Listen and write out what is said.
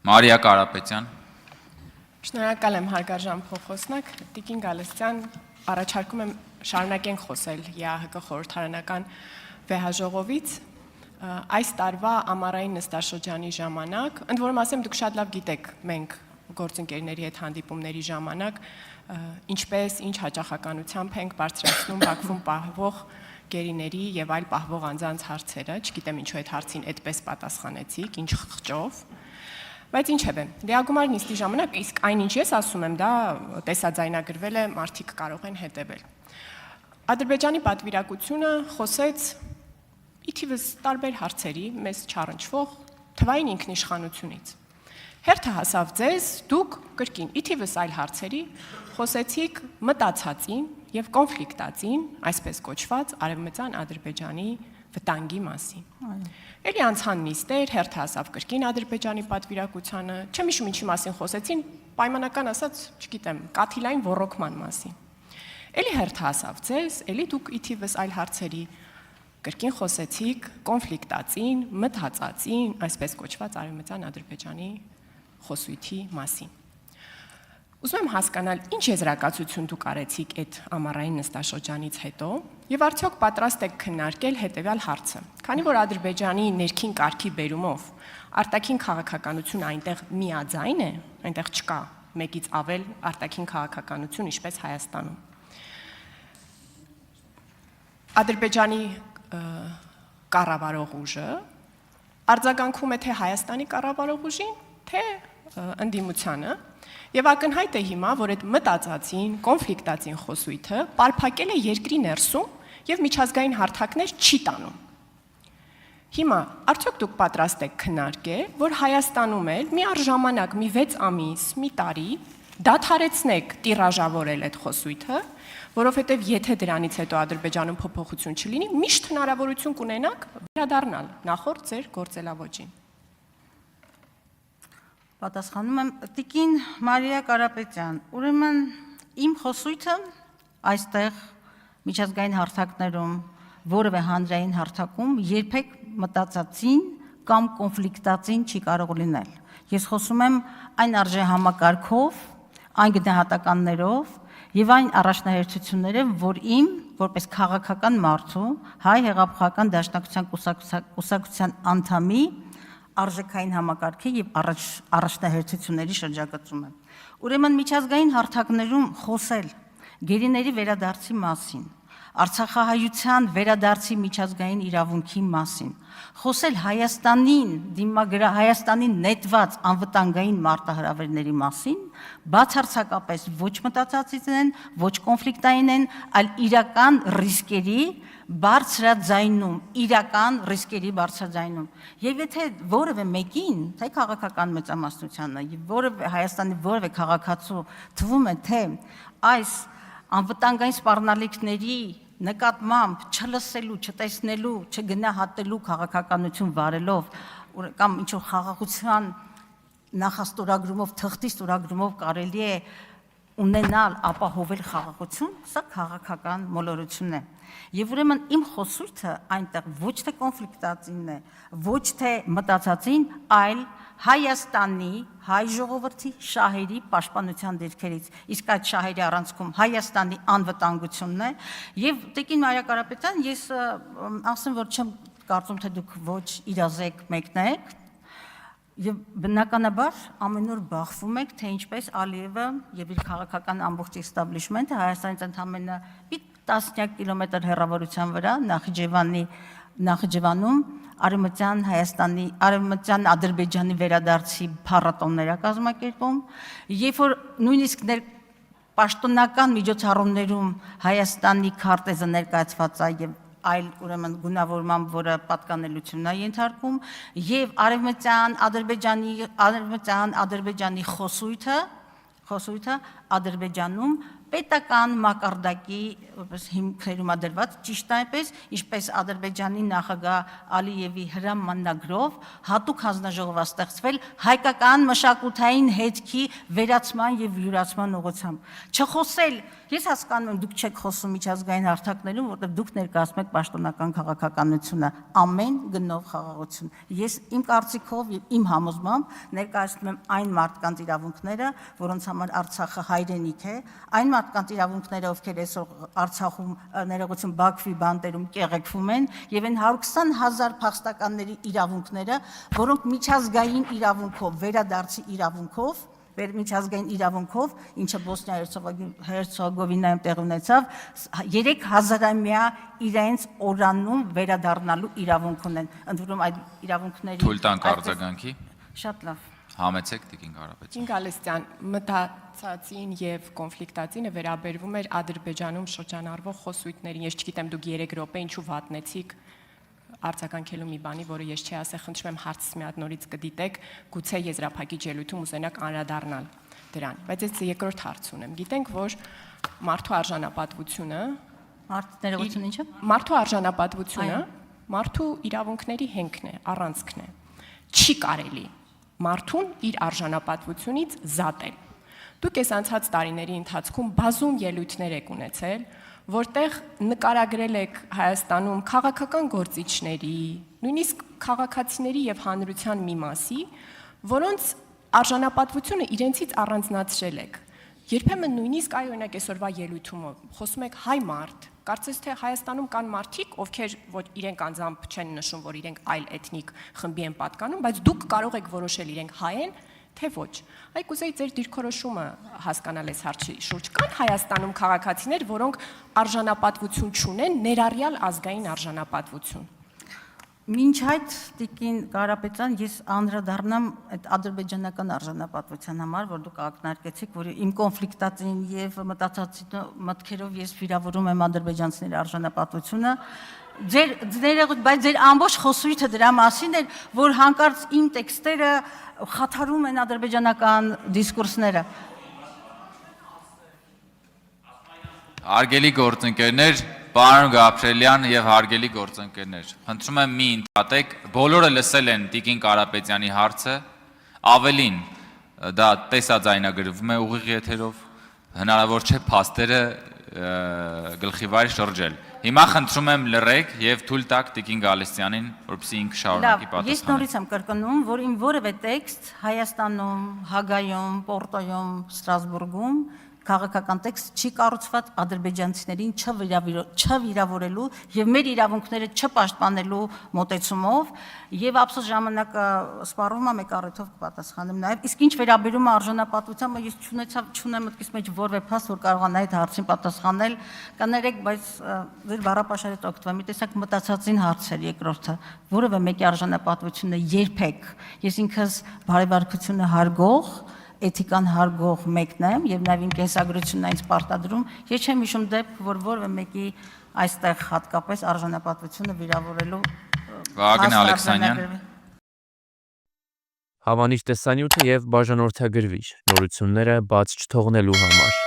Մարիա Կարապետյան։ Շնորհակալ եմ հարգարժան փոխոսնակ, Տիկին Գալստյան, առաջարկում եմ շարունակենք խոսել ԵԱՀԿ խորհրդարանական վեհաժողովից այս տարվա ամառային նստաշրջանի ժամանակ, ընդ որում ասեմ դուք շատ լավ գիտեք մենք գործընկերների հետ հանդիպումների ժամանակ ինչպես ինչ հաճախականությամբ ենք բարձրացնում Բաքվում պահվող գերիների եւ այլ պահվող անձանց հարցերը, չգիտեմ ինչու այդ հարցին այդպես պատասխանեցիք, ինչ խղճով։ Բայց ինչևէ, լիագումար նիստի ժամանակ իսկ այնինչ ես ասում եմ, դա տեսաձայնագրվել է, մարդիկ կարող են հետևել։ Ադրբեջանի պատվիրակությունը խոսեց ի թիվս տարբեր հարցերի, մեզ չառնչվող թվային ինքնիշխանությունից։ Հերթը հասավ ձեզ, դուք կրկին ի թիվս այլ հարցերի խոսեցիք մտածածին եւ կոնֆլիկտածին, այսպես կոչված Արևմտյան Ադրբեջանի վտանգի մասին։ Էլի անցան նիստեր, հերթը հասավ կրկին Ադրբեջանի պատվիրակությանը, չեմ հիշում ինչի մասին խոսեցին, պայմանական ասած, չգիտեմ, կաթիլային ոռոգման մասին։ Էլի հերթը հասավ ձեզ, էլի դուք ի թիվս այլ հարցերի կրկին խոսեցիք կոնֆլիկտածին, մտածածին, այսպես կոչված Արևմտյան Ադրբեջանի խոսույթի մասին։ Ուզում եմ հասկանալ, ինչ եզրակացություն դուք արեցիք այդ ամառային նստաշրջանից հետո եւ արդյոք պատրաստ եք քննարկել հետեւյալ հարցը։ Քանի որ Ադրբեջանի ներքին կարգի բերումով արտաքին քաղաքականությունը այնտեղ միաձայն է, այնտեղ չկա մեկից ավել արտաքին քաղաքականություն, ինչպես Հայաստանում։ Ադրբեջանի կառավարող ուժը արձագանքում է թե Հայաստանի կառավարող ուժին, թե ընդդիմությանը, եւ ակնհայտ է հիմա, որ այդ մտածածին, կոնֆլիկտածին խոսույթը պարփակել է երկրի ներսում եւ միջազգային հարթակներ չի տանում։ Հիմա արդյոք դուք պատրաստ եք քննարկել, որ Հայաստանում էլ միառժամանակ մի 6 ամիս, մի տարի դադարեցնեք տիրաժավորել այդ խոսույթը, որովհետեւ եթե դրանից հետո Ադրբեջանում փոփոխություն չլինի, միշտ հնարավորություն կունենաք վերադառնալ նախորդ ձեր գործելավոճին։ Պատասխանում եմ Տիկին Մարիա Կարապետյան, ուրեմն իմ խոսույթը այստեղ միջազգային հարթակներում, որևէ հանրային հարթակում երբեք մտածածին կամ կոնֆլիկտածին չի կարող լինել։ Ես խոսում եմ այն արժեհամակարգով, այն գնահատականներով եւ այն առաջնահերթություններով, որ իմ որպես քաղաքական մարդու, հայ հեղափոխական դաշնակցության կուսակցության անդամի արժեքային համակարգի եւ առաջնահերթությունների շրջագծում եմ։ Ուրեմն միջազգային հարթակներում խոսել գերիների վերադարձի մասին, Արցախահայության վերադարձի միջազգային իրավունքի մասին, խոսել Հայաստանին նետված անվտանգային մարտահրավերների մասին, բացարձակապես ոչ մտածածից են, ոչ կոնֆլիկտային են, այլ իրական ռիսկերի բարձրաձայնում։ Եվ եթե որևէ մեկին, թե քաղաքական մեծամասնությանը, եւ Հայաստանի որևէ քաղաքացու թվում է, թե այս անվտանգային սպառնալիքների նկատմամբ չլսելու, չտեսնելու, չգնահատելու քաղաքականություն վարելով կամ ինչ-որ խաղաղության նախաստորագրումով, թղթի ստորագրումով կարելի է ունենալ ապահովել խաղաղություն, սա քաղաքական մոլորություն է։ Եվ ուրեմն իմ խոսույթը այնտեղ ոչ թե կոնֆլիկտածինն է, ոչ թե մտածածին, այլ Հայաստանի, հայ ժողովրդի շահերի պաշտպանության դիրքերից, իսկ այդ շահերի առանցքում Հայաստանի անվտանգությունն է, եւ Տիկին Մարիա Կարապետյան, ես ասեմ, որ չեմ կարծում, թե դուք ոչ իրազեկ մեկն եք, եւ բնականաբար ամեն օր բախվում եք, թե ինչպես Ալիևը եւ իր քաղաքական ամբողջ էստաբլիշմենթը Հայաստանից ընդամենը մի տասնյակ կիլոմետր հեռավորության վրա Նախիջևանում Արևմտյան Ադրբեջանի վերադարձի փառատոններ է կազմակերպում, երբ որ նույնիսկ պաշտոնական միջոցառումներում Հայաստանի քարտեզը ներկայացված է եւ այլ ուրեմն գունավորման, որը պատկանելությունն է ենթարկում, եւ Արևմտյան Ադրբեջանի խոսույթը Ադրբեջանում պետական մակարդակի որպես հիմքերում ադրված ճիշտ այնպես, ինչպես Ադրբեջանի նախագահ Ալիևի հրամանագրով հատուկ հանձնաժողով է ստեղծվել հայկական մշակութային հետքի վերացման եւ յուրացման ուղղությամբ։ Չխոսել, ես հասկանում եմ, դուք չեք խոսում միջազգային հարթակներում, որտեղ դուք ներկայացնում եք պաշտոնական քաղաքականությունը, ամեն գնով խաղաղություն։ Ես իմ կարծիքով եւ իմ համոզմամբ ներկայացնում եմ այն մարդկանց իրավունքները, որոնց համար Արցախը հայրենիք է, այն մարդկանց իրավունքները, ովքեր այսօր Արցախում ներողություն Բաքվի բանտերում կեղեքվում են, եւ այն 120,000 փախստականների իրավունքները, որոնք միջազգային իրավունքով, վերադարձի իրավունքով, միջազգային իրավունքով, ինչը Բոսնիա-Հերցեգովինայում տեղի ունեցավ, 3000-ամյա իրենց օրանում վերադառնալու իրավունք ունեն։ Ընդ որում այդ իրավունքների Թույլ տանք արձագանքի։ Շատ լավ։ Համեցեք Տիկին Ղարաբեջյան։ Տիկին Գալստյան, մտածածին եւ կոնֆլիկտածինը վերաբերվում էր Ադրբեջանում շրջանառվող խոսույթներին։ Ես չգիտեմ, դուք 3 րոպե ինչու վատնեցիք արձագանքելու մի բանի, որը ես չի ասել, խնդրում եմ հարցս մի հատ նորից կդիտեք, գուցե եզրափակիչ ելույթում ուզենաք անդրադառնալ դրան։ Բայց ես երկրորդ հարց ունեմ։ Գիտենք, որ մարդու արժանապատվությունը, Ներողություն ինչը։ մարդու արժանապատվությունը մարդու իրավունքների հենքն է, առանցքն է։ Չի կարելի մարդուն իր արժանապատվությունից զատել։ Դուք այս անցած տարիների ընթացքում բազում ելույթներ եք ունեցել, որտեղ նկարագրել եք Հայաստանում քաղաքական գործիչների, նույնիսկ քաղաքացիների եւ հանրության մի մասի, որոնց արժանապատվությունը իրենցից առանձնացրել եք։ Երբեմն նույնիսկ օրինակ այսօրվա ելույթում խոսում եք հայ մարդ, կարծես թե Հայաստանում կան մարդիկ, ովքեր ոչ իրենք անձամբ չեն նշում, որ իրենք այլ էթնիկ խմբի են պատկանում, բայց դուք կարող եք որոշել իրենք հայ են, թե ոչ։ Այ կուզեի ձեր դիրքորոշումը հասկանալ այս հարցի շուրջ։ Կան Հայաստանում քաղաքացիներ, որոնք արժանապատվություն չունեն, ներառյալ ազգային արժանապատվություն։ Մինչ այդ Տիկին Ղարաբեջյան, ես անդրադառնամ այդ ադրբեջանական արժանապատվության համար, որ դուք ակնարկեցիք, որ իմ կոնֆլիկտածին եւ մտածածի մտքերով ես վիրավորում եմ ադրբեջանցիների արժանապատվությունը։ Բայց ձեր ամբողջ խոսույթը դրա մասին էր, որ հանկարծ իմ տեքստերը խաթարում են ադրբեջանական դիսկուրսները։ Հարգելի գործընկերներ, պարոն Գաբրելյան եւ հարգելի գործընկերներ, խնդրում եմ մի ընդհատեք, բոլորը լսել են Տիկին Ղարաբեջյանի հարցը, ավելին դա տեսաձայնագրվում է ուղիղ եթերով, հնարավոր չէ փաստերը գլխիվայր շրջել։ Հիմա խնդրում եմ լռեք եւ թույլ տաք Տիկին Գալստյանին, որպեսզի ինքը շարունակի պատասխանել։ Ես նորից եմ կրկնում, որ իմ որևէ տեքստ Հայաստանում, Հագայում, Պորտոյում, Ստրասբուրգում քաղաքական տեքստ չի կառուցված ադրբեջանցիներին չվիրավորելու եւ մեր իրավունքները չպաշտպանելու մոտեցումով եւ ափսոս ժամանակը սպառվում է մեկ առիթով կպատասխանեմ նաեւ իսկ ինչ վերաբերում է արժանապատվությանը ես չունեմ մտքիս մեջ որևէ փաստ որ կարողանա այդ հարցին պատասխանել կներեք բայց ձեր բառապաշարից օգտվեմ մի տեսակ մտածածին հարցեր երկրորդը որևէ մեկի արժանապատվությունը երբեք ես ինքս բարեբարկությունը հարգող էթիկան հարգող մեկն եմ եւ նաեւ իմ կենսագրությունն այնց պարտադրում ես չեմ հիշում դեպք որ որևէ մեկի այստեղ հատկապես արժանապատվությունը վիրավորելու Վագն Ալեքսանյան Հավանիչ տեսանյութը եւ բաժանորդագրվիչ նորությունները բաց չթողնելու համար